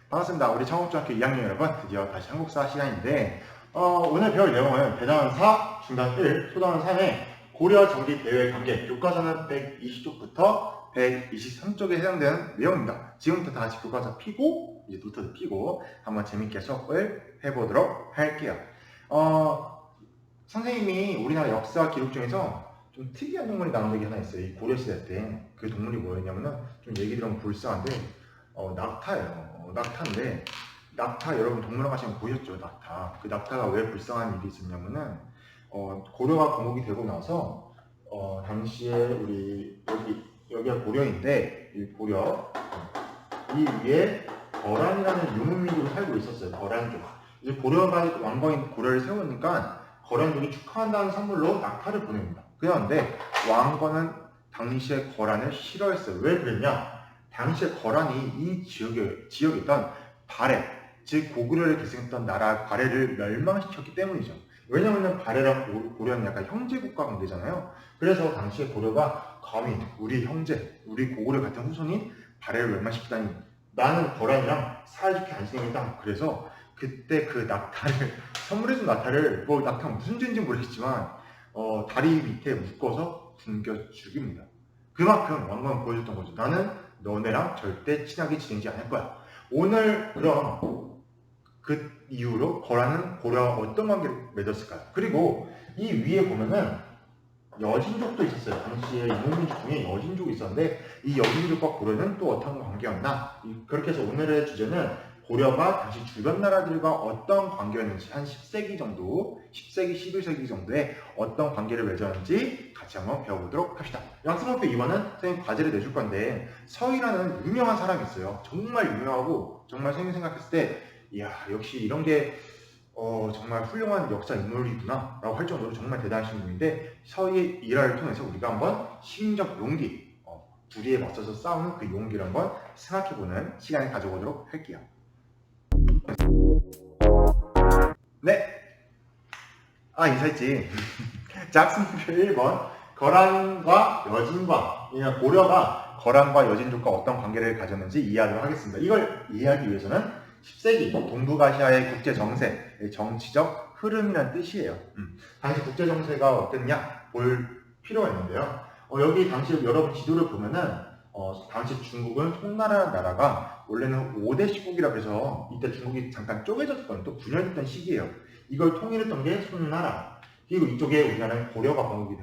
반갑습니다. 우리 청업중학교 2학년 여러분, 드디어 다시 한국사 시간인데 오늘 배울 내용은 대단원 4, 중단 1, 소단원 3의 고려 정기 대외 관계 교과서는 120쪽부터 123쪽에 해당되는 내용입니다. 지금부터 다 같이 교과서 피고 이제 노트도 피고 한번 재밌게 수업을 해보도록 할게요. 선생님이 우리나라 역사 기록 중에서 좀 특이한 동물이 나온 적이 하나 있어요. 이 고려시대 때 그 동물이 뭐였냐면은 좀 얘기 들으면 불쌍한데 낙타예요. 낙타인데 낙타 여러분 동물원 가시면 보셨죠? 낙타. 그 낙타가 왜 불쌍한 일이 있었냐면은 고려가 건국이 되고 나서 당시에 우리 여기가 고려인데 이 고려 이 위에 거란이라는 유목민족이 살고 있었어요. 거란족. 이제 고려가 왕건인 고려를 세우니까 거란족이 축하한다는 선물로 낙타를 보냅니다. 그런데 왕건은 당시에 거란을 싫어했어요. 왜 그랬냐? 당시에 거란이 이 지역에 있던 발해, 즉 고구려를 계승했던 나라 발해를 멸망시켰기 때문이죠. 왜냐하면 발해랑 고려는 약간 형제국가 관계잖아요. 그래서 당시에 고려가 감히 우리 형제, 우리 고구려 같은 후손인 발해를 멸망시키다니 나는 거란이랑 사이좋게 안 지내겠다. 그래서 그때 그 낙타를 선물해준 낙타를 뭐 낙타 무슨 죄인지 모르겠지만 다리 밑에 묶어서 굶겨 죽입니다. 그만큼 왕건은 보여줬던 거죠. 나는 너네랑 절대 친하게 지내지 않을 거야. 오늘 그럼 그 이후로 거란은 고려와 어떤 관계를 맺었을까요? 그리고 이 위에 보면은 여진족도 있었어요. 당시에 이농민족 중에 여진족이 있었는데 이 여진족과 고려는 또 어떤 관계였나? 그렇게 해서 오늘의 주제는 고려가 당시 주변 나라들과 어떤 관계였는지 한 10세기 정도, 10세기, 11세기 정도에 어떤 관계를 맺었는지 같이 한번 배워보도록 합시다. 학습목표 2번은 선생님 과제를 내줄 건데 서희라는 유명한 사람이 있어요. 정말 유명하고 정말 선생님 생각했을 때 이야 역시 이런 게 정말 훌륭한 역사 인물이구나 라고 할 정도로 정말 대단하신 분인데 서희의 일화를 통해서 우리가 한번 심적 용기, 불의에 맞서서 싸우는 그 용기를 한번 생각해보는 시간을 가져보도록 할게요. 네. 인사했지. 자, 학습목표 1번. 거란과 여진과, 그러니까 고려가 거란과 여진족과 어떤 관계를 가졌는지 이해하도록 하겠습니다. 이걸 이해하기 위해서는 10세기 동북아시아의 국제 정세, 정치적 흐름이라는 뜻이에요. 당시 국제 정세가 어땠냐 볼 필요가 있는데요. 여기 당시 여러분 지도를 보면은 당시 중국은 송나라라는 나라가 원래는 5대 시국이라 해서 이때 중국이 잠깐 쪼개졌던 또 분열됐던 시기예요. 이걸 통일했던 게 송나라. 그리고 이쪽에 우리나라는 고려가 건국이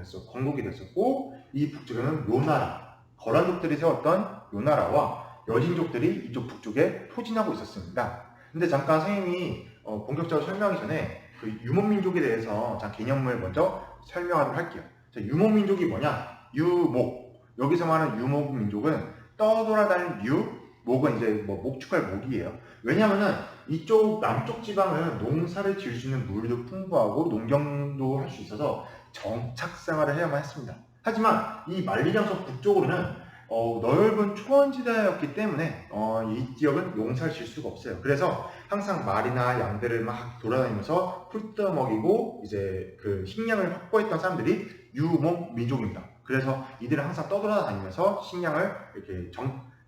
됐었고 이 북쪽에는 요나라, 거란족들이 세웠던 요나라와 여진족들이 이쪽 북쪽에 포진하고 있었습니다. 근데 잠깐 선생님이 본격적으로 설명하기 전에 그 유목민족에 대해서 개념을 먼저 설명하도록 할게요. 자, 유목민족이 뭐냐? 유목. 여기서 말하는 유목민족은 떠돌아다니는 목은 이제 목축할 목이에요. 왜냐면은 이쪽 남쪽 지방은 농사를 지을 수 있는 물도 풍부하고 농경도 할 수 있어서 정착 생활을 해야만 했습니다. 하지만 이 만리장성 북쪽으로는 넓은 초원지대였기 때문에 이 지역은 농사를 지을 수가 없어요. 그래서 항상 말이나 양들을 막 돌아다니면서 풀 뜯어먹이고 이제 그 식량을 확보했던 사람들이 유목민족입니다. 그래서 이들은 항상 떠돌아다니면서 식량을 이렇게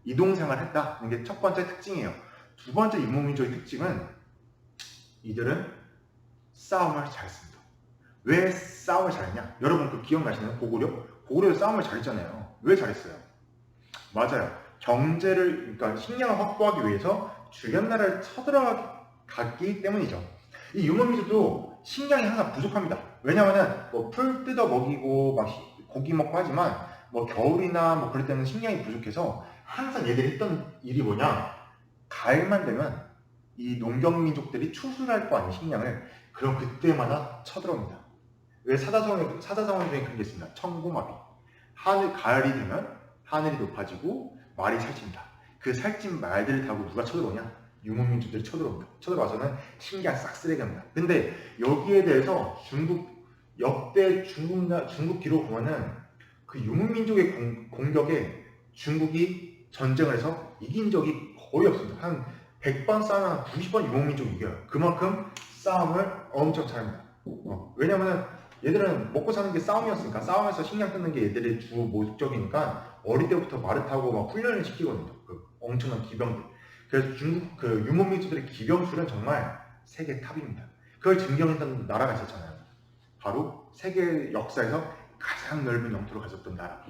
이동생활을 했다는 게 첫 번째 특징이에요. 두 번째 유목민족의 특징은 이들은 싸움을 잘했습니다. 왜 싸움을 잘했냐? 여러분 그 기억나시나요? 고구려 싸움을 잘했잖아요. 왜 잘했어요? 맞아요. 그러니까 식량을 확보하기 위해서 주변 나라를 쳐들어갔기 때문이죠. 이 유목민족도 식량이 항상 부족합니다. 왜냐면은 풀 뜯어 먹이고 막 고기 먹고 하지만 겨울이나 그럴 때는 식량이 부족해서 항상 얘들이 했던 일이 뭐냐? 가을만 되면 이 농경민족들이 추수할 거 아니에요, 식량을. 그럼 그때마다 쳐들어옵니다. 왜 사자성어 중에 그런 게 있습니다. 청고마비. 가을이 되면 하늘이 높아지고 말이 살찐다. 그 살찐 말들을 타고 누가 쳐들어오냐? 유목민족들이 쳐들어옵니다. 쳐들어와서는 식량 싹 쓰레기합니다. 근데 여기에 대해서 역대 중국 기록 보면은 그 유목민족의 공격에 중국이 전쟁을 해서 이긴 적이 거의 없습니다. 한 100번 싸우면 한 90번 유목민족이 이겨요. 그만큼 싸움을 엄청 잘합니다. 왜냐면은 얘들은 먹고 사는 게 싸움이었으니까 싸움에서 식량 뜯는 게 얘들의 주 목적이니까 어릴 때부터 말을 타고 막 훈련을 시키거든요. 그 엄청난 기병들. 그래서 중국 그 유목민족들의 기병술은 정말 세계 탑입니다. 그걸 증명했던 나라가 있었잖아요. 바로 세계 역사에서 가장 넓은 영토를 가졌던 나라,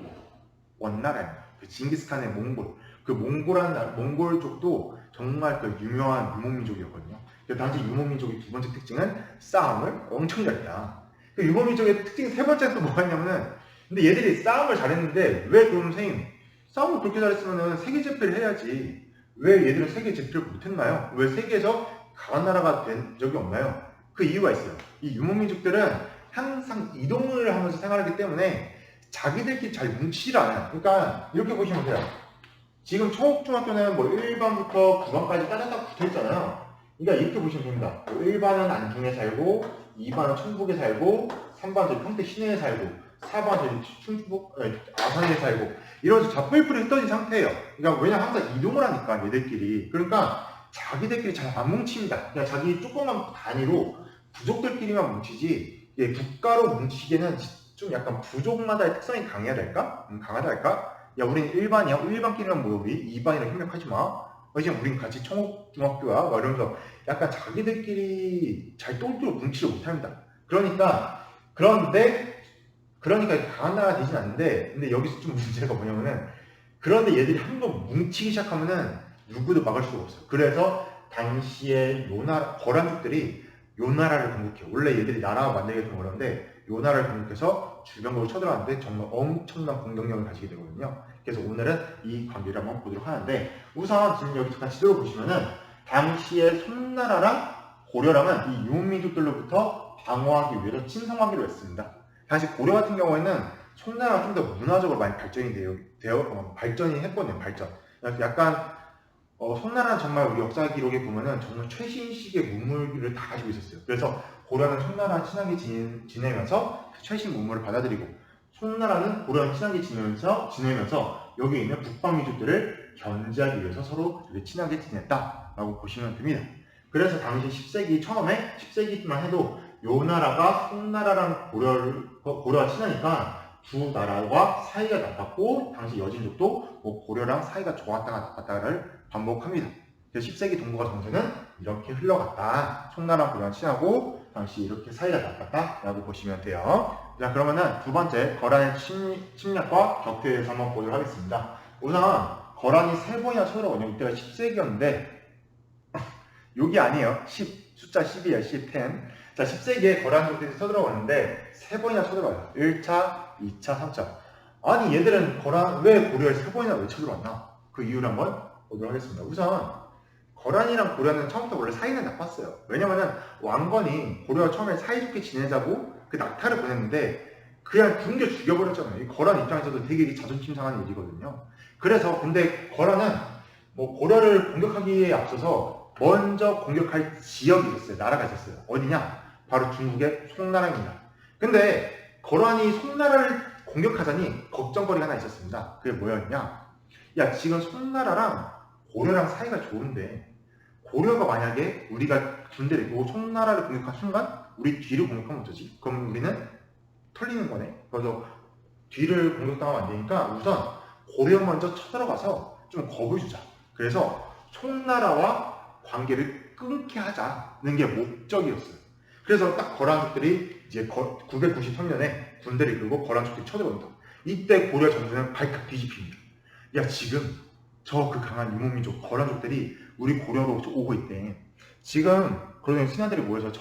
원나라입니다. 그 징기스칸의 몽골, 그 몽골 쪽도 정말 그 유명한 유목민족이었거든요. 그 당시 유목민족의 두 번째 특징은 싸움을 엄청 잘했다. 그 유목민족의 특징 세 번째는 또 뭐가 있냐면은, 근데 얘들이 싸움을 잘했는데 왜 그럼 선생님 싸움을 그렇게 잘했으면 세계 제패를 해야지 왜 얘들은 세계 제패를 못했나요? 왜 세계에서 강한 나라가 된 적이 없나요? 그 이유가 있어요. 이 유목민족들은 항상 이동을 하면서 생활하기 때문에 자기들끼리 잘 뭉치질 않아요. 그러니까 이렇게 보시면 돼요. 지금 청옥중학교는 뭐 1반부터 9반까지 따닥따닥 붙어있잖아요. 그러니까 이렇게 보시면 됩니다. 1반은 안중에 살고, 2반은 청북에 살고, 3반은 저기 평택 시내에 살고, 4반은 저기 충북, 아산에 살고, 이러면서 잡뿔뿔이 흩어진 상태예요. 그러니까 왜냐면 항상 이동을 하니까 얘들끼리. 그러니까 자기들끼리 잘 안 뭉칩니다. 그냥 자기 조그만 단위로 부족들끼리만 뭉치지, 예, 국가로 뭉치기에는 좀 약간 부족마다의 특성이 강해야 될까? 강하다 할까? 야, 우린 1반이야. 1반끼리만 모여, 우리 2반이랑 협력하지 마. 이제 우린 같이 청옥중학교야. 막 이러면서 약간 자기들끼리 잘 똘똘 뭉치지 못합니다. 그러니까 강한 나라가 되진 않는데, 근데 여기서 좀 문제가 뭐냐면은, 그런데 얘들이 한번 뭉치기 시작하면은 누구도 막을 수가 없어요. 그래서 당시에 거란족들이 요나라를 공격해요. 원래 얘들이 나라 만들기가 좀 어려운데 요나라를 공격해서 주변국을 쳐들어갔는데 정말 엄청난 공격력을 가지게 되거든요. 그래서 오늘은 이 관계를 한번 보도록 하는데, 우선 지금 여기 잠깐 지도를 보시면은 당시에 송나라랑 고려랑은 이 유목민족들로부터 방어하기 위해서 친성하기로 했습니다. 당시 고려 같은 경우에는 송나라가 좀 더 문화적으로 많이 발전이 했거든요. 약간 송나라는 정말 우리 역사 기록에 보면은 정말 최신식의 문물을 다 가지고 있었어요. 그래서 고려는 송나라와 친하게 지내면서 최신 문물을 받아들이고, 송나라는 고려랑 친하게 지내면서 여기 있는 북방민족들을 견제하기 위해서 서로 친하게 지냈다라고 보시면 됩니다. 그래서 당시 10세기 처음에 10세기만 해도 요나라가 송나라랑 고려와 친하니까 두 나라와 사이가 나빴고, 당시 여진족도 고려랑 사이가 좋았다가 나빴다를 반복합니다. 그래서 10세기 동북아 정세는 이렇게 흘러갔다. 송나라랑 고려랑 친하고 당시 이렇게 사이가 나빴다라고 보시면 돼요. 자, 그러면은 두 번째 거란의 침략과 격퇴에 대해서 한번 보도록 하겠습니다. 우선 거란이 세 번이나 쳐들어오냐. 이때가 10세기였는데 여기 아니에요. 숫자 10이에요. 10. 자, 10세기에 거란족들이 쳐들어오는데 세 번이나 쳐들어와요. 1차, 2차, 3차. 아니 얘들은 왜 고려에 세 번이나 왜 쳐들어왔나? 그 이유를 한번 보도록 하겠습니다. 우선 거란이랑 고려는 처음부터 원래 사이는 나빴어요. 왜냐면은 왕건이 고려와 처음에 사이좋게 지내자고 그 낙타를 보냈는데 그냥 굶겨 죽여버렸잖아요. 이 거란 입장에서도 되게 자존심 상한 일이거든요. 그래서 근데 거란은 고려를 공격하기에 앞서서 먼저 공격할 지역이 있었어요. 나라가 있었어요. 어디냐? 바로 중국의 송나라입니다. 근데 거란이 송나라를 공격하자니 걱정거리가 하나 있었습니다. 그게 뭐였냐? 야, 지금 송나라랑 고려랑 사이가 좋은데 고려가 만약에 우리가 군대를 있고 송나라를 공격한 순간 우리 뒤를 공격하면 어쩌지? 그럼 우리는 털리는 거네. 그래서 뒤를 공격당하면 안 되니까 우선 고려 먼저 쳐들어가서 좀 겁을 주자. 그래서 송나라와 관계를 끊게 하자는 게 목적이었어요. 그래서 딱 거란족들이 이제 993년에 군대를 이끌고 거란족들이 쳐들어온다. 이때 고려 정부는 발칵 뒤집힙니다. 야, 지금 저 그 강한 유목민족 거란족들이 우리 고려로 오고 있대. 지금 그러면 신하들이 모여서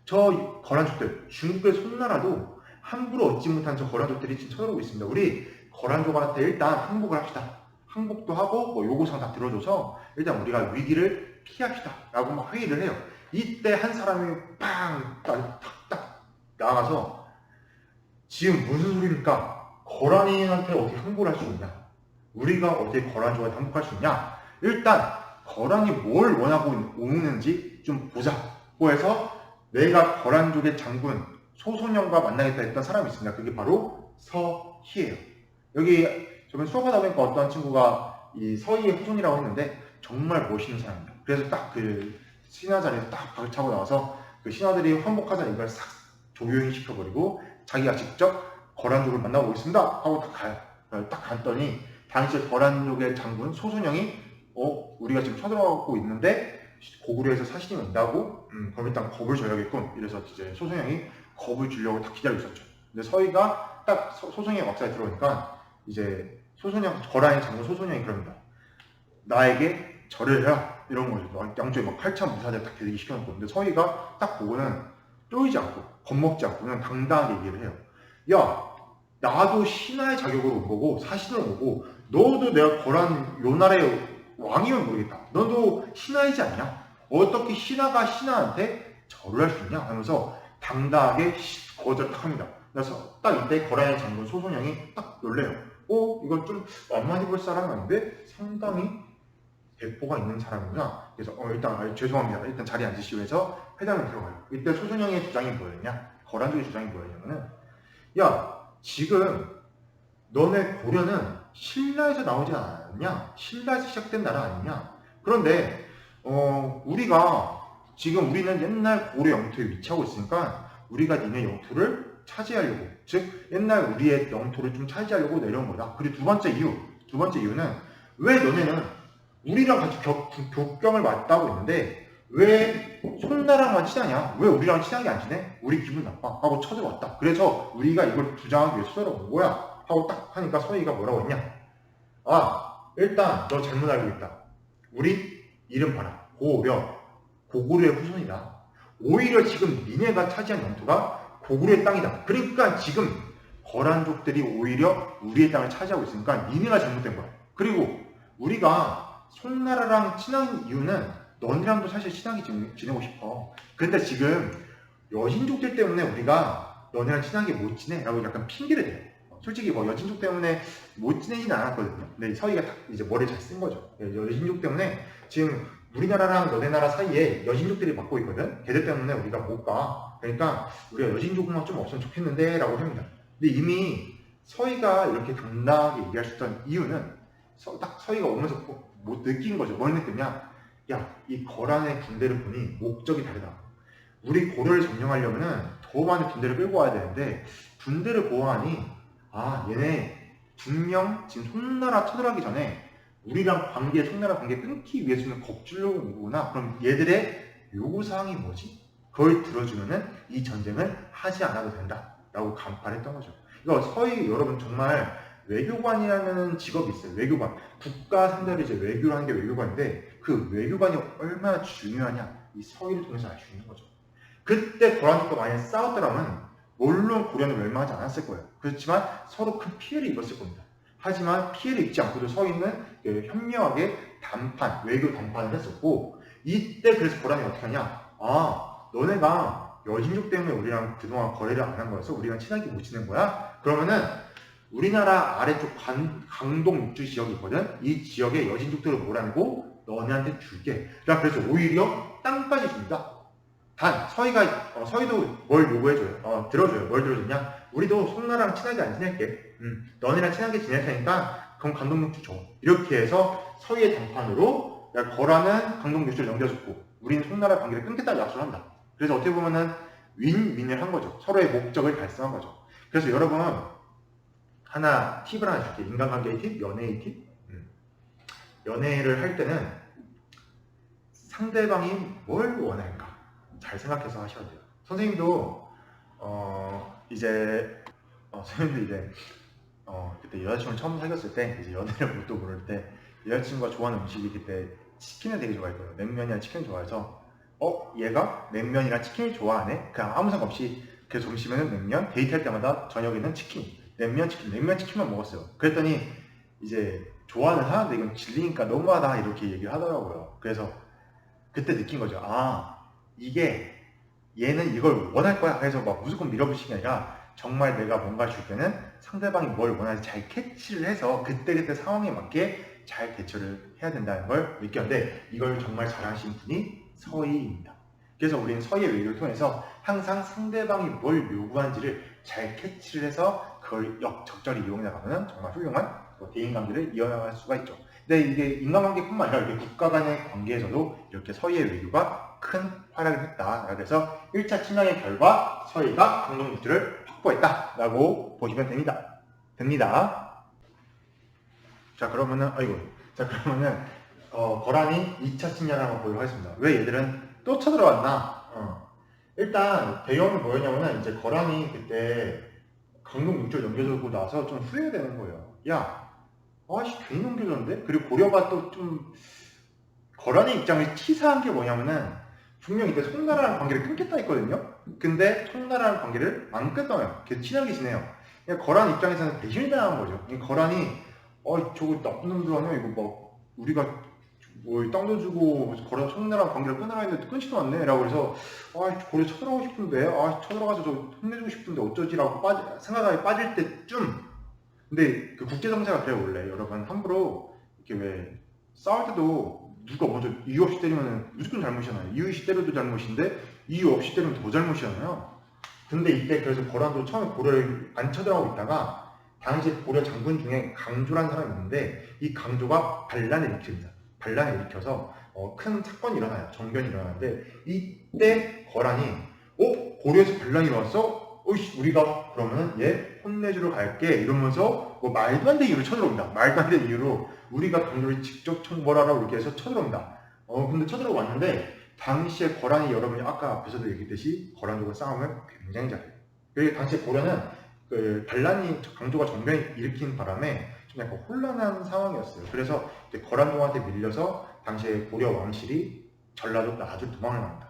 저 거란족들, 중국의 송나라도 함부로 얻지 못한 저 거란족들이 지금 쳐들어오고 있습니다. 우리 거란족한테 일단 항복을 합시다. 항복도 하고 요구사항 다 들어줘서 일단 우리가 위기를 피합시다 라고 막 회의를 해요. 이때 한 사람이 탁탁 나가서 지금 무슨 소리입니까? 거란인한테 어떻게 항복을 할 수 있냐? 우리가 어떻게 거란족한테 항복할 수 있냐? 일단 거란이 뭘 원하고 오는지 좀 보자고 해서 내가 거란족의 장군 소손영과 만나겠다 했던 사람이 있습니다. 그게 바로 서희예요. 여기 저번에 수업하다 보니까 어떤 친구가 이 서희의 후손이라고 했는데 정말 멋있는 사람입니다. 그래서 딱 그 신하 자리에서 딱 박을 차고 나와서 그 신하들이 환복하자 이걸 싹 조용히 시켜버리고 자기가 직접 거란족을 만나고 있습니다 하고 딱 가요. 딱 갔더니 당시 거란족의 장군 소손영이 우리가 지금 쳐들어가고 있는데 고구려에서 사신이 온다고? 그럼 일단 겁을 줘야겠군. 이래서 이제 소송형이 겁을 주려고 딱 기다리고 있었죠. 근데 서희가 딱 소송의 막사에 들어오니까 이제 거란의 장군 소송형이 그럽니다. 나에게 절을 해라. 이런 거죠. 양쪽에 막 칼참 무사들 딱 대기 시켜놓고. 근데 서희가 딱 보고는 쫄지 않고 겁먹지 않고는 당당하게 얘기를 해요. 야, 나도 신하의 자격으로 온 거고 사신으로 온 거고 너도 내가 거란 요 나라의 왕이면 모르겠다. 너도 신하이지 않냐? 어떻게 신하가 신하한테 절을 할 수 있냐? 하면서 당당하게 거절을 합니다. 그래서 딱 이때 거란의 장군 소송형이 딱 놀래요. 이건 좀 만만히 볼 사람 아닌데 상당히 대포가 있는 사람이구나. 그래서 일단 죄송합니다. 일단 자리에 앉으시오 해서 회담을 들어가요. 이때 소송형의 주장이 뭐였냐? 거란 쪽의 주장이 뭐였냐면은 야, 지금 너네 고려는 신라에서 나오지 않았냐? 신라에서 시작된 나라 아니냐? 그런데 우리는 옛날 고려 영토에 위치하고 있으니까 우리가 니네 영토를 차지하려고, 즉 옛날 우리의 영토를 좀 차지하려고 내려온 거다. 그리고 두 번째 이유는 왜 너네는 우리랑 같이 교경을 맞다고 있는데 왜 송나라만 친하냐? 왜 우리랑 친하게 안 지내? 우리 기분 나빠 하고 쳐들어왔다. 그래서 우리가 이걸 주장하기 위해 쳐들어온 거야 하고 딱 하니까 서희가 뭐라고 했냐? 일단 너 잘못 알고 있다. 우리 이름 봐라. 고구려의 후손이다. 오히려 지금 니네가 차지한 영토가 고구려의 땅이다. 그러니까 지금 거란족들이 오히려 우리의 땅을 차지하고 있으니까 니네가 잘못된 거야. 그리고 우리가 송나라랑 친한 이유는 너네랑도 사실 친하게 지내고 싶어. 근데 지금 여신족들 때문에 우리가 너네랑 친하게 못 지내 라고 약간 핑계를 대요. 솔직히 여신족 때문에 못 지내진 않았거든요. 근데 서희가 이제 머리를 잘 쓴 거죠. 여신족 때문에 지금 우리나라랑 너네 나라 사이에 여신족들이 맡고 있거든. 걔들 때문에 우리가 못 가. 그러니까 우리가 여신족만 좀 없으면 좋겠는데 라고 합니다. 근데 이미 서희가 이렇게 당당하게 얘기할 수 있던 이유는 딱 서희가 오면서 못 느낀 거죠. 뭘 느꼈냐? 야, 이 거란의 군대를 보니 목적이 다르다. 우리 고려를 점령하려면 더 많은 군대를 끌고 와야 되는데 군대를 보아하니 얘네 분명 지금 송나라 쳐들어가기 전에 우리랑 송나라 관계 끊기 위해서는 겁주려고 온 거구나. 그럼 얘들의 요구사항이 뭐지? 그걸 들어주면은 이 전쟁을 하지 않아도 된다 라고 간파했던 거죠. 이거 서희 여러분 정말 외교관이라는 직업이 있어요. 외교관. 국가 상대로 이제 외교를 하는 게 외교관인데 그 외교관이 얼마나 중요하냐 이 서희를 통해서 알 수 있는 거죠. 그때 거란족과 만약에 싸웠더라면 물론 고려는 멸망하지 않았을 거예요. 그렇지만 서로 큰 피해를 입었을 겁니다. 하지만 피해를 입지 않고도 서희는 현명하게 외교 담판을 했었고 이때 그래서 고란이 어떻게 하냐? 너네가 여신족 때문에 우리랑 그동안 거래를 안 한 거여서 우리랑 친하게 못 지낸 거야? 그러면은 우리나라 아래쪽 강동 육지 지역이 있거든? 이 지역에 여신족들을 몰아내고 너네한테 줄게. 그래서 오히려 땅까지 줍니다. 단 서희도 뭘 요구해줘요. 들어줘요. 뭘 들어줬냐? 우리도 송나라랑 친하게 안 지낼게. 너네랑 친하게 지낼 테니까 그럼 강동육지 줘. 이렇게 해서 서희의 담판으로 거란은 강동육지를 넘겨줬고 우리는 송나라 관계를 끊겠다고 약속을 한다. 그래서 어떻게 보면은 윈윈을 한 거죠. 서로의 목적을 달성한 거죠. 그래서 여러분 팁을 하나 줄게요. 인간관계의 팁, 연애의 팁. 연애를 할 때는 상대방이 뭘 원할까? 잘 생각해서 하셔야 돼요. 선생님도 그때 여자친구를 처음 사귀었을 때 이제 연애를 못 고를 때 여자친구가 좋아하는 음식이 그때 치킨을 되게 좋아했거든요. 냉면이랑 치킨을 좋아해서 얘가 냉면이랑 치킨을 좋아하네? 그냥 아무 생각 없이 그 점심에는 냉면, 데이트할 때마다 저녁에는 치킨, 냉면 치킨만 먹었어요. 그랬더니 이제 좋아하는 사람들 이건 질리니까 너무하다 이렇게 얘기를 하더라고요. 그래서 그때 느낀 거죠. 이게 얘는 이걸 원할 거야. 그래서 막 무조건 밀어붙이는 게 아니라 정말 내가 뭔가 줄 때는 상대방이 뭘 원하는지 잘 캐치를 해서 그때그때 상황에 맞게 잘 대처를 해야 된다는 걸 느꼈는데 이걸 정말 잘하신 분이 서희입니다. 그래서 우리는 서희의 외교를 통해서 항상 상대방이 뭘 요구하는지를 잘 캐치를 해서 그걸 적절히 이용해 나가면 정말 훌륭한 대인관계를 이어나갈 수가 있죠. 근데 이게 인간관계뿐만 아니라 이렇게 국가 간의 관계에서도 이렇게 서희의 외교가 큰 활약을 했다. 그래서 1차 침략의 결과 서희가 강동육지를 확보했다라고 보시면 됩니다. 자 그러면은 거란이 2차 침략을 한번 보도록 하겠습니다. 왜 얘들은 또 쳐들어왔나? 일단 배경이 뭐였냐면은 이제 거란이 그때 강동 육지를 넘겨주고 나서 좀 후회가 되는 거예요. 야, 아씨 괜히 넘겨줬는데? 그리고 고려가 또 좀 거란의 입장에서 치사한 게 뭐냐면은 분명 이때 송나라랑 관계를 끊겠다 했거든요. 근데 송나라랑 관계를 안 끊어요. 계속 친하게 지내요. 그러니까 거란 입장에서는 배신당한 거죠. 거란이 저거 나쁜 놈들 아니야 이거 뭐 우리가 뭐 땅도 주고 거란 송나라랑 관계를 끊으라 했는데 끊지도 않네 라고 해서 고려 쳐들어가고 싶은데 쳐들어가서 저 혼내주고 싶은데 어쩌지라고 생각하게 빠질 때쯤 근데 그 국제정세가 그래요. 원래 여러분 함부로 이렇게 왜 싸울 때도 누가 먼저 이유 없이 때리면 무조건 잘못이잖아요. 이유 있이 때려도 잘못인데 이유 없이 때리면 더 잘못이잖아요. 근데 이때 그래서 거란도 처음에 고려를 안 쳐들어가고 있다가 당시 고려 장군 중에 강조라는 사람이 있는데 이 강조가 반란을 일으킵니다. 반란을 일으켜서 큰 사건이 일어나요. 정변이 일어나는데 이때 거란이 고려에서 반란이 일어났어? 우리가 그러면 얘 혼내주러 갈게 이러면서 뭐 말도 안 되는 이유로 쳐들어옵니다. 말도 안 되는 이유로 우리가 강조를 직접 청벌하라고 이렇게 해서 쳐들어옵니다. 근데 쳐들어왔는데 당시에 거란이 여러분이 아까 앞에서도 얘기했듯이 거란족과 싸움을 굉장히 잘해요. 그리고 당시에 고려는 그 반란이 강조가 정변을 일으킨 바람에 좀 약간 혼란한 상황이었어요. 그래서 이제 거란족한테 밀려서 당시에 고려 왕실이 전라도 나주 도망을 갑니다.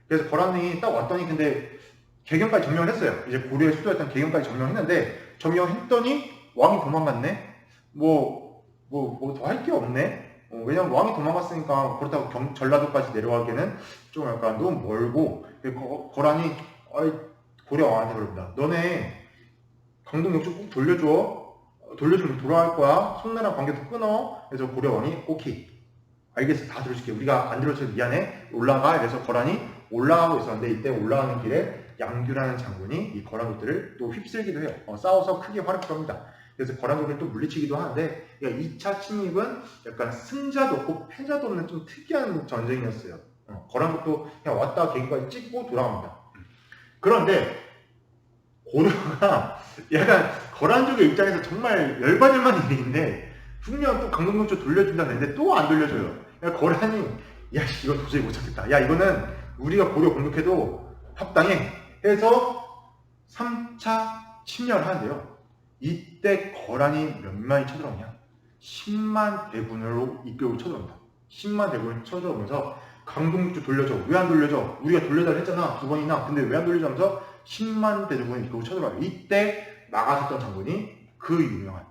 그래서 거란이 딱 왔더니 근데 개경까지 점령을 했어요. 이제 고려의 수도였던 개경까지 점령했는데 점령했더니 왕이 도망갔네. 뭐 더 할 게 없네. 왜냐면 왕이 도망갔으니까 그렇다고 전라도까지 내려가기에는 좀 약간 너무 멀고 거란이 고려 왕한테 그럽니다. 너네 강동 역주 꼭 돌려주면 돌아갈 거야. 송나라랑 관계도 끊어. 그래서 고려 왕이 오케이 알겠어 다 들어줄게. 우리가 안 들어줘서 미안해. 올라가. 그래서 거란이 올라가고 있었는데 이때 올라가는 길에 양규라는 장군이 이 거란족들을 또 휩쓸기도 해요. 싸워서 크게 화를 합니다. 그래서 거란족을 또 물리치기도 하는데 2차 침입은 약간 승자도 없고 패자도 없는 좀 특이한 전쟁이었어요. 거란족도 그냥 왔다 개인까지 찍고 돌아갑니다. 그런데 고려가 약간 거란족의 입장에서 정말 열받을 만한 일인데 분명 또 강동역주 돌려준다고 했는데 또 안 돌려줘요. 그러니까 거란이 이거 도저히 못 찾겠다. 이거는 우리가 고려 공격해도 합당해 해서 3차 침략을 하는데요. 이때 거란이 몇 만이 쳐들어오냐? 10만 대군으로 이끌고 쳐들어옵니다. 10만 대군을 쳐들어오면서 강동육주 돌려줘. 왜 안 돌려줘? 우리가 돌려달라 했잖아. 2번이나. 근데 왜 안 돌려줘? 하면서 10만 대군을 이끌고 쳐들어와요. 이때 막아섰던 장군이 그 유명한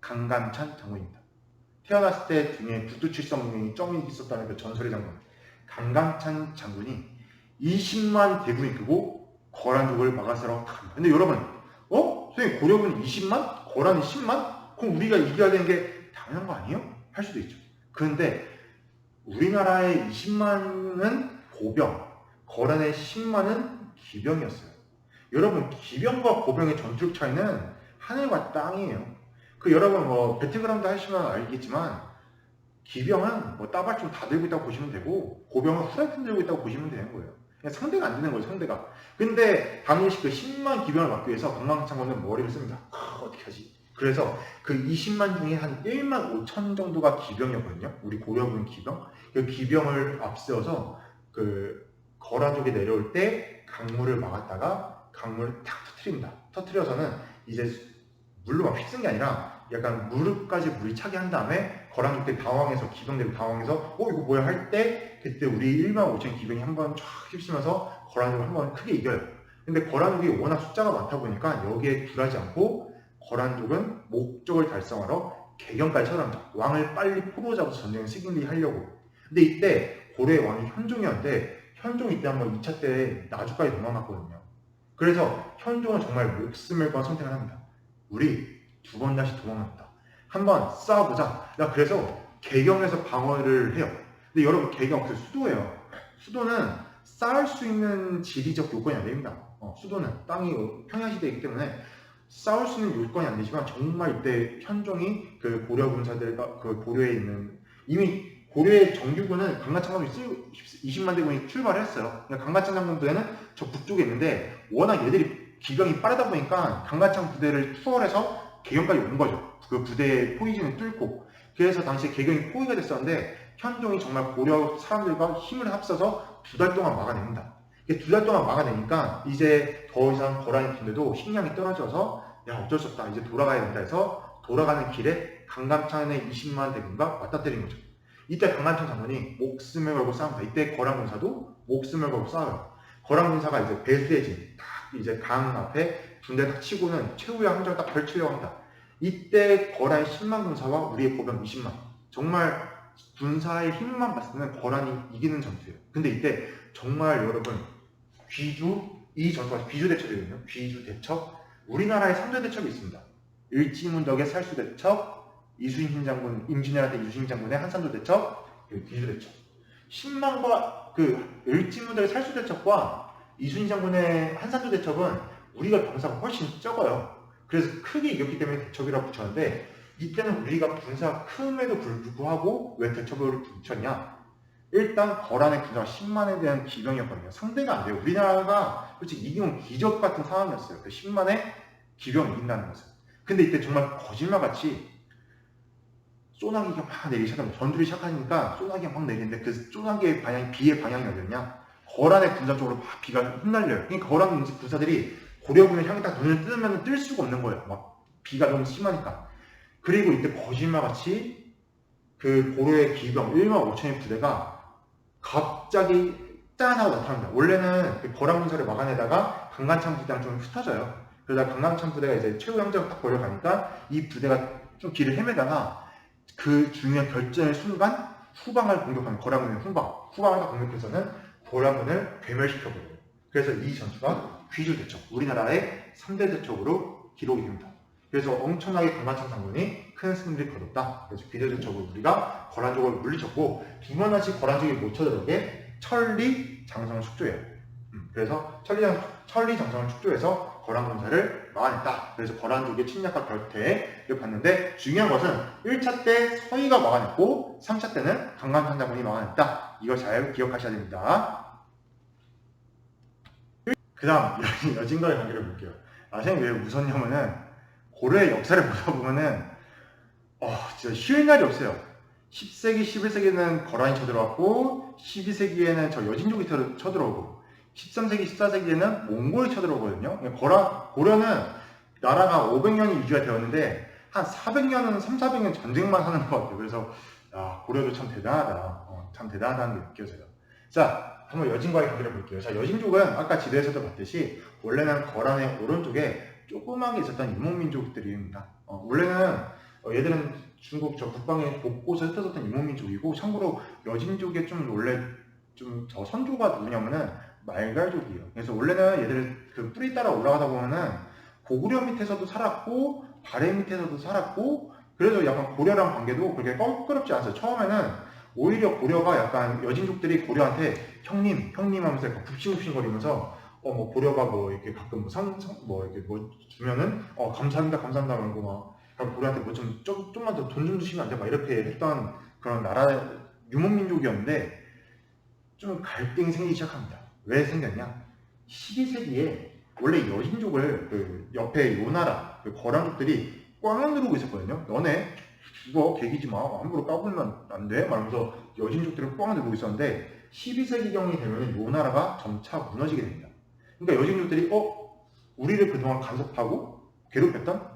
강감찬 장군입니다. 태어났을 때 등에 북두칠성이 점이 있었다는 그 전설의 장군. 강감찬 장군이 20만 대군을 이끌고 거란족을 막아서러 갑니다. 근데 여러분, 선생님 고려군이 20만? 거란이 10만? 그럼 우리가 이겨야 되는 게 당연한 거 아니에요? 할 수도 있죠. 그런데 우리나라의 20만은 보병, 거란의 10만은 기병이었어요. 여러분, 기병과 보병의 전투력 차이는 하늘과 땅이에요. 여러분 배틀그라운드 하시면 알겠지만 기병은 따발총 다 들고 있다고 보시면 되고 보병은 후라이팬 들고 있다고 보시면 되는 거예요. 그냥 상대가 안 되는 거예요, 상대가. 근데 당시 그 10만 기병을 막기 위해서 강강창군은 머리를 씁니다. 어떻게 하지? 그래서 그 20만 중에 한 1만 5천 정도가 기병이었거든요. 우리 고려군 기병. 그 기병을 앞세워서 그 거란족이 내려올 때 강물을 막았다가 강물을 탁 터트립니다. 터트려서는 이제 물로 막 휩쓴 게 아니라 약간 무릎까지 물이 차게 한 다음에 거란족들이 당황해서 기병들이 당황해서 이거 뭐야 할 때 그때 우리 1만 5천 기병이 한번 쫙 휩쓰면서 거란족을 한번 크게 이겨요. 근데 거란족이 워낙 숫자가 많다 보니까 여기에 굴하지 않고 거란족은 목적을 달성하러 개경까지 쳐들어갑니다. 왕을 빨리 포로 잡아서 전쟁을 승리 하려고. 근데 이때 고려의 왕이 현종이었는데 현종이 이때 한번 2차 때 나주까지 도망갔거든요. 그래서 현종은 정말 목숨을 건 선택을 합니다. 우리 2번 다시 도망갑니다. 한번 싸워보자. 그래서 개경에서 방어를 해요. 근데 여러분 개경 그 수도예요. 수도는 쌓을 수 있는 지리적 요건이 안 됩니다. 수도는 땅이 평야시대이기 때문에 싸울 수 있는 요건이 안 되지만 정말 이때 현종이 그 고려 군사들과 그 고려에 있는 이미 고려의 정규군은 강가창 장군이 20만 대군이 출발했어요. 강가창 장군 부대는 저 북쪽에 있는데 워낙 얘들이 기병이 빠르다 보니까 강가창 부대를 투어해서 개경까지 온 거죠. 그 부대의 포위진을 뚫고. 그래서 당시에 개경이 포위가 됐었는데 현종이 정말 고려 사람들과 힘을 합쳐서 2달 동안 막아냅니다. 이게 2달 동안 막아내니까 이제 더 이상 거란의 군대도 식량이 떨어져서 야 어쩔 수 없다 이제 돌아가야 된다 해서 돌아가는 길에 강감찬의 20만 대군과 맞닥뜨린 거죠. 이때 강감찬 장군이 목숨을 걸고 싸웁니다. 이때 거란 군사도 목숨을 걸고 싸워요. 거란 군사가 이제 배수해진 딱 이제 강 앞에 군대 딱 치고는 최후의 함정을 딱 펼치려고 합니다. 이때 거란의 10만 군사와 우리의 보병 20만. 정말 군사의 힘만 봤을 때는 거란이 이기는 전투예요. 근데 이때 정말 여러분 귀주, 이 전투가 귀주 대첩이거든요. 귀주 대첩. 우리나라에 3대 대첩이 있습니다. 일지문덕의 살수 대첩, 이순신 장군, 임진왜란 때 이순신 장군의 한산도 대첩, 그리고 귀주 대첩. 10만과 그 일지문덕의 살수 대첩과 이순신 장군의 한산도 대첩은 우리가 병사가 훨씬 적어요. 그래서 크게 이겼기 때문에 대첩이라고 붙였는데 이때는 우리가 군사가 큼에도 불구하고 왜 대첩을 붙였냐? 일단 거란의 군사가 10만에 대한 기병이었거든요. 상대가 안 돼요. 우리나라가 솔직히 이기면 기적 같은 상황이었어요. 그 10만의 기병이 이긴다는 것은. 근데 이때 정말 거짓말같이 소나기가 막 내리기 시작합니다. 전투를 시작하니까 소나기가 막 내리는데 그 소나기의 방향이 비의 방향이 어디였냐? 거란의 군사 쪽으로 막 비가 흩날려요. 그러니까 거란 군사들이 고려군을 향해 딱 눈을 뜨면 뜰 수가 없는 거예요. 막 비가 너무 심하니까. 그리고 이때 거짓말같이 그 고려의 기병 1만 5천의 부대가 갑자기 짠 하고 나타납니다. 원래는 그 거란 군사를 막아내다가 강간찬 부대랑 좀 흩어져요. 그러다 강간찬 부대가 이제 최후 함정을 딱 벌려가니까 이 부대가 좀 길을 헤매다가 그 중요한 결전의 순간 후방을 공격하는 거란군의 후방을 딱 공격해서는 거란군을 괴멸시켜버려요. 그래서 이 전투가 귀주 대첩, 우리나라의 3대 대첩으로 기록이 됩니다. 그래서 엄청나게 강간찬 장군이 큰 승리를 거뒀다. 그래서 귀주 대첩으로 우리가 거란족을 물리쳤고 두 번 다시 거란족이 못 쳐들어오게 천리 장성을 축조해요. 그래서 천리 장성을 축조해서 거란 군사를 막아냈다. 그래서 거란족의 침략과 결태를 봤는데 중요한 것은 1차 때 서희가 막아냈고 3차 때는 강간찬 장군이 막아냈다. 이걸 잘 기억하셔야 됩니다. 그 다음 여진과의 관계를 볼게요. 선생님 왜 웃었냐면은 고려의 역사를 보다 보면은 진짜 쉬운 날이 없어요. 10세기, 11세기에는 거란이 쳐들어왔고 12세기에는 저 여진족이 쳐들어오고 13세기, 14세기에는 몽골이 쳐들어오거든요. 고려는 나라가 500년이 유지가 되었는데 한 400년은 400년 전쟁만 하는 것 같아요. 그래서 고려도 참 대단하다. 참 대단하다는 게 느껴져요. 자, 한번 여진과의 관계를 볼게요. 자, 여진족은 아까 지도에서도 봤듯이 원래는 거란의 오른쪽에 조그맣게 있었던 유목민족들입니다. 원래는 얘들은 중국 저 북방의 곳곳에 흩어졌던 유목민족이고 참고로 여진족의 좀 원래 좀 저 선조가 누구냐면은 말갈족이에요. 그래서 원래는 얘들 그 뿌리 따라 올라가다 보면은 고구려 밑에서도 살았고 발해 밑에서도 살았고 그래서 약간 고려랑 관계도 그렇게 껄끄럽지 않았어요. 처음에는 오히려 고려가 약간 여진족들이 고려한테 형님 하면서 약간 굽신굽신거리면서 뭐 고려가 뭐 이렇게 가끔 뭐 이렇게 뭐 주면은 감사합니다 그러고 막 고려한테 뭐 좀만 더 돈 좀 주시면 안 돼? 막 이렇게 했던 그런 나라 유목민족이었는데 좀 갈등이 생기기 시작합니다. 왜 생겼냐? 12세기에 원래 여진족을 그 옆에 요나라 그 거란족들이 꽝 누르고 있었거든요. 너네 이거 개기지 마. 함부로 까불면 안 돼. 말하면서 여진족들을 꽝 누르고 있었는데 12세기경이 되면 요나라가 점차 무너지게 됩니다. 그러니까 여진족들이 우리를 그동안 간섭하고 괴롭혔던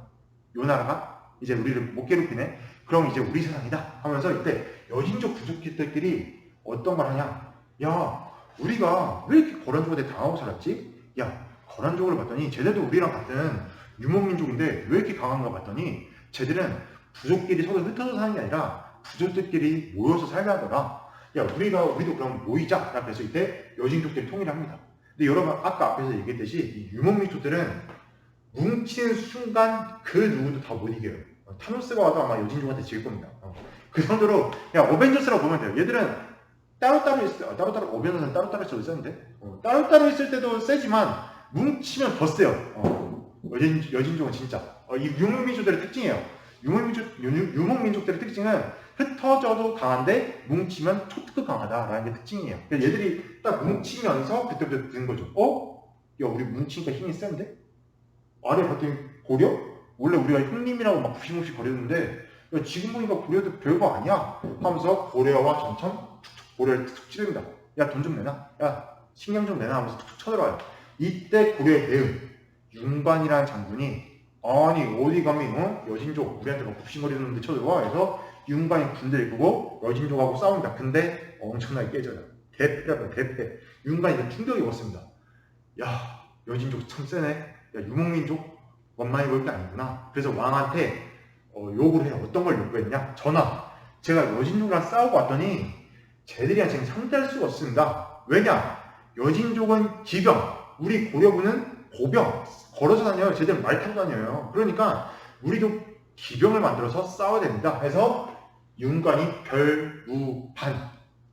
요나라가 이제 우리를 못 괴롭히네. 그럼 이제 우리 세상이다 하면서 이때 여진족 부족들끼리 어떤 말 하냐? 야, 우리가 왜 이렇게 거란족한테 당하고 살았지? 야, 거란족을 봤더니 쟤네도 우리랑 같은 유목민족인데 왜 이렇게 강한가 봤더니 쟤들은 부족끼리 서로 흩어져 사는 게 아니라 부족들끼리 모여서 살게 하더라. 야, 우리도 그럼 모이자. 그래서 이때 여진족들이 통일을 합니다. 근데 여러분 아까 앞에서 얘기했듯이 이 유목민족들은 뭉치는 순간 그 누구도 다 못 이겨요. 타노스가 와도 아마 여진족한테 질 겁니다. 그 정도로 그냥 어벤져스라고 보면 돼요. 얘들은 따로따로 어벤져스는 따로따로 있어도 세는데 따로따로 있을 때도 세지만 뭉치면 더 세요. 여진족은 진짜 이 유목민족들의 특징이에요. 유목민족들의 특징은 흩어져도 강한데 뭉치면 초특급 강하다라는 게 특징이에요. 그래서 얘들이 딱 뭉치면서 그때부터 드는 거죠. 야, 우리 뭉치니까 힘이 센데? 아래 봤더니 고려? 원래 우리가 형님이라고 막 부시뭉시 거렸는데 야, 지금 보니까 고려도 별거 아니야 하면서 고려와 점점 고려를 툭툭 찌릅니다. 야, 돈 좀 내놔. 야, 식량 좀 내놔 하면서 툭툭 쳐들어와요. 이때 고려의 대응, 윤관이라는 장군이 아니 어디 감히 여진족 우리한테 막 굽신거리는데 쳐들어와 해서 윤관이 군대를 이끄고 여진족하고 싸웁니다. 근데 엄청나게 깨져요. 대패라고 대패. 윤관이 충격이 왔습니다. 야, 여진족 참 세네. 야, 유목민족 원만히 볼 게 아니구나. 그래서 왕한테 욕을 해요. 어떤 걸 요구했냐? 전하, 제가 여진족이랑 싸우고 왔더니 쟤들이랑 지금 상대할 수가 없습니다. 왜냐? 여진족은 기병, 우리 고려군은 고병, 걸어서 다녀요. 쟤들은 말 타고 다녀요. 그러니까 우리도 기병을 만들어서 싸워야 됩니다. 해서 윤관이 별무반,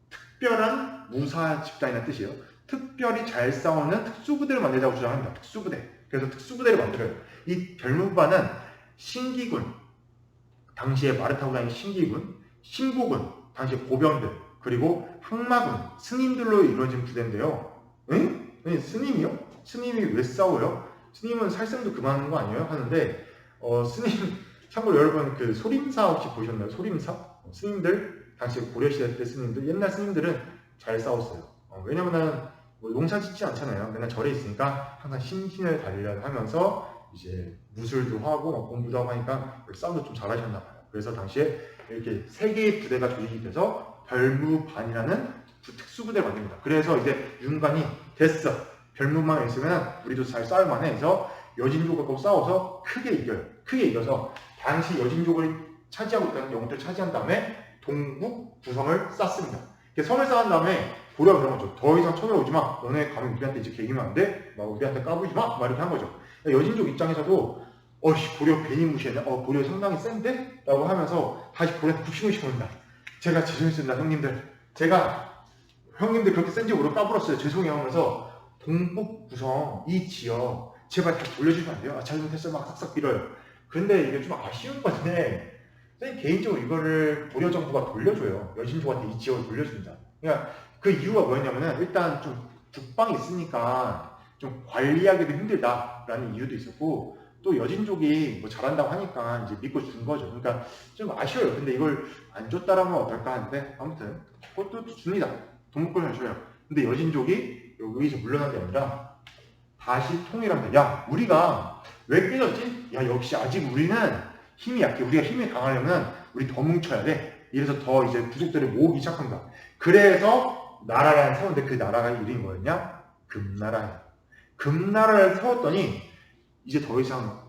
특별한 무사 집단이라는 뜻이에요. 특별히 잘 싸우는 특수부대를 만들자고 주장합니다. 특수부대. 그래서 특수부대를 만들어요. 이 별무반은 신기군, 당시에 말을 타고 다니는 신기군, 신부군, 당시 고병들, 그리고 항마군, 스님들로 이루어진 부대인데요. 응? 아니, 스님이요? 스님이 왜 싸워요? 스님은 살생도 그만한 거 아니에요? 하는데 스님, 참고로 여러분 그 소림사 혹시 보셨나요? 소림사? 스님들, 당시 고려시대 때 스님들, 옛날 스님들은 잘 싸웠어요. 왜냐면은 뭐 농사 짓지 않잖아요. 맨날 절에 있으니까 항상 신신을 달려하면서 이제 무술도 하고 공부도 하고 하니까 싸움도 좀 잘하셨나 봐요. 그래서 당시에 이렇게 세 개의 부대가 조직이 돼서 별무반이라는 특수부대를 만듭니다. 그래서 이제 윤관이 됐어. 별무만 있으면 우리도 잘 싸울만해 해서 여진족하고 싸워서 크게 이겨요. 크게 이겨서 당시 여진족을 차지하고 있다는 영토를 차지한 다음에 동북 구성을 쌓습니다. 성을 쌓은 다음에 고려가 그런 거죠. 더 이상 쳐들어오지 마. 너네 감히 우리한테 이제 개기면 안 돼. 막 우리한테 까부지 마. 막 이렇게 한 거죠. 여진족 입장에서도 어이씨 고려 괜히 무시했네. 고려 상당히 센데? 라고 하면서 다시 고려한테 굽신굽신 겁니다. 제가 죄송했습니다 형님들. 제가 형님들 그렇게 센지 모르고 까불었어요. 죄송해요 하면서 동북 구성 이 지역 제발 다 돌려주면 안 돼요? 잘못했어요. 막 싹싹 빌어요. 근데 이게 좀 아쉬운 건데 개인적으로 이거를 고려 정부가 돌려줘요. 여진족한테 이 지역을 돌려줍니다. 그러니까 그 이유가 뭐였냐면은 일단 좀 북방이 있으니까 좀 관리하기도 힘들다라는 이유도 있었고 또 여진족이 뭐 잘한다고 하니까 이제 믿고 준 거죠. 그러니까 좀 아쉬워요. 근데 이걸 안 줬다라면 어떨까 하는데 아무튼 그것도 줍니다. 동북권을 줘요. 근데 여진족이 여기서 물러난 게 아니라 다시 통일합니다. 야, 우리가 왜 깨졌지? 야, 역시 아직 우리는 힘이 약해. 우리가 힘이 강하려면 우리 더 뭉쳐야 돼. 이래서 더 이제 부족들을 모으기 시작합니다. 그래서 나라를 세웠는데 그 나라가 이름이 뭐였냐? 금나라예요. 금나라를 세웠더니 이제 더 이상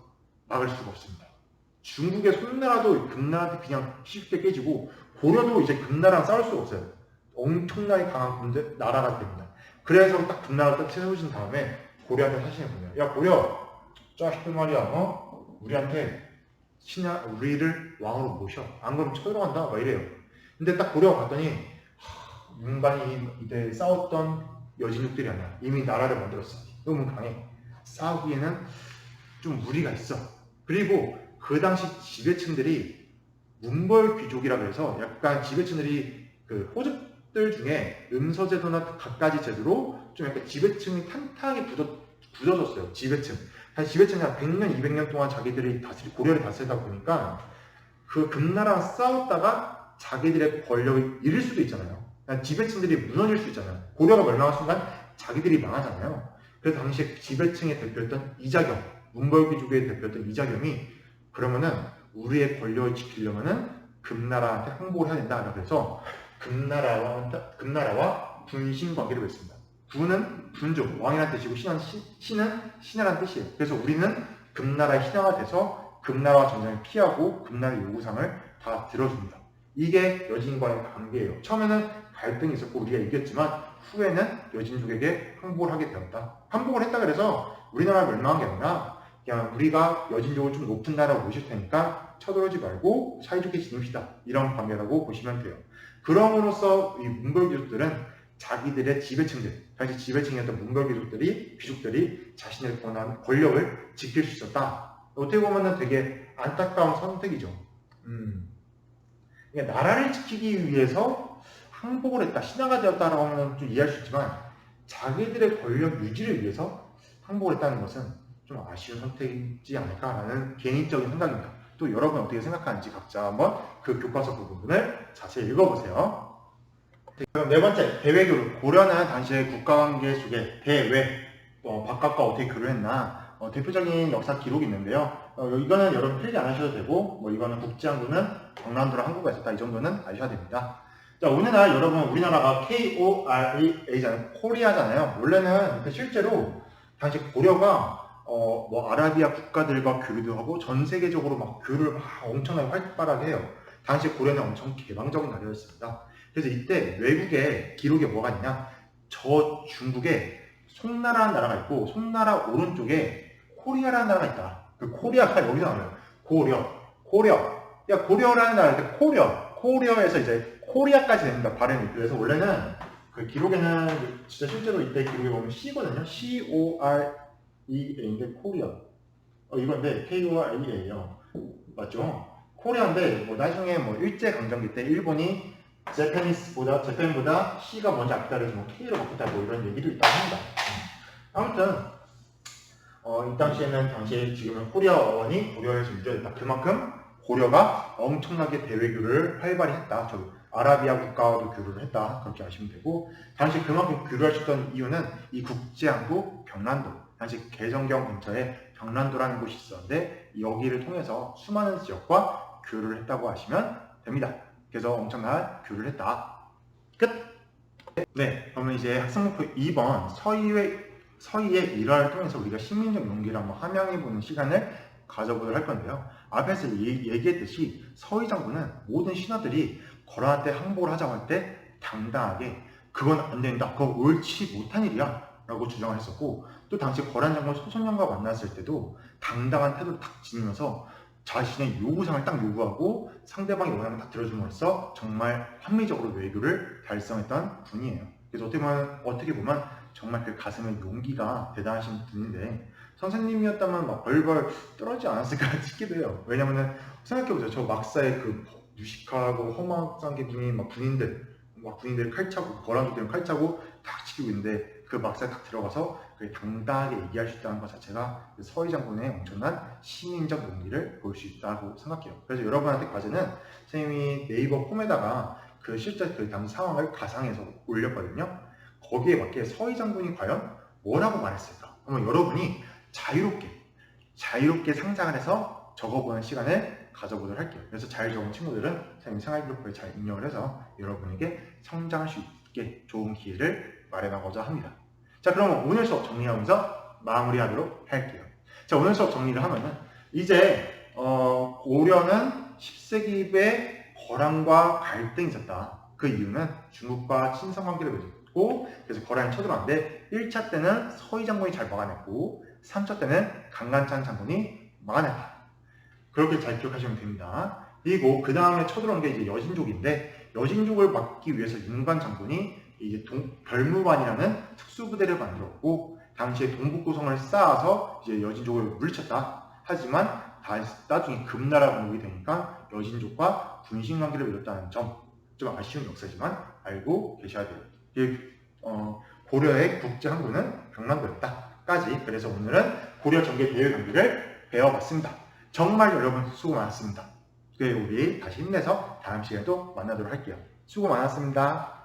막을 수가 없습니다. 중국의 송나라도 금나라한테 그냥 쉽게 깨지고 고려도 이제 금나라랑 싸울 수가 없어요. 엄청나게 강한 군대 나라가 됩니다. 그래서 딱 금나라를 딱 세우신 다음에 고려한테 사신을 보내요. 야 고려, 자식들 말이야, 우리한테 우리를 왕으로 모셔. 안 그러면 쳐들어간다. 막 이래요. 근데 딱 고려가 갔더니 윤관이 이때 싸웠던 여진족들이 아니야. 이미 나라를 만들었어. 너무 강해. 싸우기에는 좀 무리가 있어. 그리고 그 당시 지배층들이 문벌 귀족이라고 해서 약간 지배층들이 그 호족들 중에 음서제도나 갖가지 제도로 좀 약간 지배층이 탄탄하게 굳어졌어요. 지배층. 사실 지배층이 한 100년, 200년 동안 자기들이 고려를 다스리다 보니까 그 금나라랑 싸웠다가 자기들의 권력을 잃을 수도 있잖아요. 지배층들이 무너질 수 있잖아요. 고려가 멸망한 순간 자기들이 망하잖아요. 그래서 당시에 지배층의 대표였던 이자겸, 문벌귀족의 대표였던 이자겸이 그러면은 우리의 권력을 지키려면은 금나라한테 항복을 해야 된다. 그래서 금나라와 군신 관계를 맺습니다. 군은 군족, 왕이라는 뜻이고 신은 신하라는 뜻이에요. 그래서 우리는 금나라의 신하가 돼서 금나라와 전쟁을 피하고 금나라의 요구사항을 다 들어줍니다. 이게 여진과의 관계예요. 처음에는 갈등이 있었고 우리가 이겼지만 후에는 여진족에게 항복을 하게 되었다. 항복을 했다 그래서 우리나라가 멸망한 게 아니라 그냥 우리가 여진족을 좀 높은 나라로 모실 테니까 쳐들어오지 말고 사이좋게 지냅시다. 이런 관계라고 보시면 돼요. 그럼으로써 이 문벌귀족들은 자기들의 지배층들, 당시 지배층이었던 문벌귀족들이 자신의 권력을 지킬 수 있었다. 어떻게 보면 되게 안타까운 선택이죠. 그러니까 나라를 지키기 위해서 항복을 했다, 신하가 되었다라고 하면 좀 이해할 수 있지만 자기들의 권력 유지를 위해서 항복을 했다는 것은 좀 아쉬운 선택이지 않을까라는 개인적인 생각입니다. 또 여러분 어떻게 생각하는지 각자 한번 그 교과서 부분을 자세히 읽어보세요. 그럼 네 번째, 대외교류. 고려는 당시의 국가관계 속에 대외, 바깥과 어떻게 교류했나 대표적인 역사 기록이 있는데요. 이거는 여러분 필기 안 하셔도 되고 이거는 국제항구는 경란도랑 한국가 있었다. 이 정도는 아셔야 됩니다. 자, 오늘날 여러분 우리나라가 KOREA잖아요. 코리아잖아요. 원래는 실제로 당시 고려가 아라비아 국가들과 교류도 하고 전 세계적으로 막 교류를 막 엄청나게 활발하게 해요. 당시 고려는 엄청 개방적인 나라였습니다. 그래서 이때 외국에 기록에 뭐가 있냐? 저 중국에 송나라라는 나라가 있고 송나라 오른쪽에 코리아라는 나라가 있다. 그 코리아가 여기서 나와요. 고려. 야, 고려라는 나라인데 코리아에서 이제 코리아까지 됩니다. 발음이. 그래서 원래는 그 기록에는 진짜 실제로 이때 기록에 보면 C거든요. COREA인데 코리아. 이건데 KOREA예요. 맞죠? 코리아인데 나중에 일제강점기 때 일본이 재팬보다 C가 먼저 앞다르지만 K로 바꿨다 이런 얘기도 있다고 합니다. 아무튼 이 당시에는 지금은 코리아어원이 고려에서 유저됐다. 그만큼 고려가 엄청나게 대외교류를 활발히 했다. 아라비아 국가와도 교류를 했다. 그렇게 아시면 되고, 당시 그만큼 교류할 수 있던 이유는 이 국제항구 경란도, 당시 개정경 근처에 경란도라는 곳이 있었는데 여기를 통해서 수많은 지역과 교류를 했다고 하시면 됩니다. 그래서 엄청난 교류를 했다. 끝! 네, 그러면 이제 학생목표 2번 서희의 일화를 통해서 우리가 시민적 용기를 한번 함양해보는 시간을 가져보도록 할 건데요. 앞에서 얘기했듯이 서희 장군은 모든 신하들이 거란할 때 항복을 하자고 할 때 당당하게 그건 안 된다, 그건 옳지 못한 일이야 라고 주장을 했었고, 또 당시 거란 장군 소선영과 만났을 때도 당당한 태도를 딱 지니면서 자신의 요구사항을 딱 요구하고 상대방의 원함을 딱 들어줌으로써 정말 합리적으로 외교를 달성했던 분이에요. 그래서 어떻게 보면 정말 그 가슴에 용기가 대단하신 분인데, 선생님이었다면 막 벌벌 떨어지지 않았을까 싶기도 해요. 왜냐면은 생각해보세요. 저 막사에 그 무식하고 험악한 분이 군인들 칼차고 거란족들은 칼차고 딱 지키고 있는데 그 막사에 딱 들어가서 당당하게 얘기할 수 있다는 것 자체가 서희 장군의 엄청난 시민적 용기를 볼 수 있다고 생각해요. 그래서 여러분한테 과제는 선생님이 네이버 폼에다가 실제 그 당시 상황을 가상해서 올렸거든요. 거기에 맞게 서희 장군이 과연 뭐라고 말했을까? 한번 여러분이 자유롭게 상상을 해서 적어보는 시간을 가져보도록 할게요. 그래서 잘 적은 친구들은 선생님 생활기록부에 잘 입력을 해서 여러분에게 성장할 수 있게 좋은 기회를 마련하고자 합니다. 자, 그럼 오늘 수업 정리하면서 마무리하도록 할게요. 자, 오늘 수업 정리를 하면은 이제 고려는 10세기에 거란과 갈등이 있었다. 그 이유는 중국과 친선 관계를 맺었고, 그래서 거란이 쳐들어왔는데 1차 때는 서희 장군이 잘 막아냈고 3차 때는 강간찬 장군이 막아냈다. 그렇게 잘 기억하시면 됩니다. 그리고 그 다음에 쳐들어온 게 이제 여진족인데, 여진족을 막기 위해서 윤관 장군이 이제 별무반이라는 특수부대를 만들었고, 당시에 동북고성을 쌓아서 이제 여진족을 물리쳤다. 하지만 나중에 금나라 건국이 되니까 여진족과 군신관계를 맺었다는 점, 좀 아쉬운 역사지만 알고 계셔야 돼요. 고려의 국제항구는 경란도였다까지. 그래서 오늘은 고려 전개 대외 경기를 배워봤습니다. 정말 여러분 수고 많았습니다. 우리 다시 힘내서 다음 시간에 또 만나도록 할게요. 수고 많았습니다.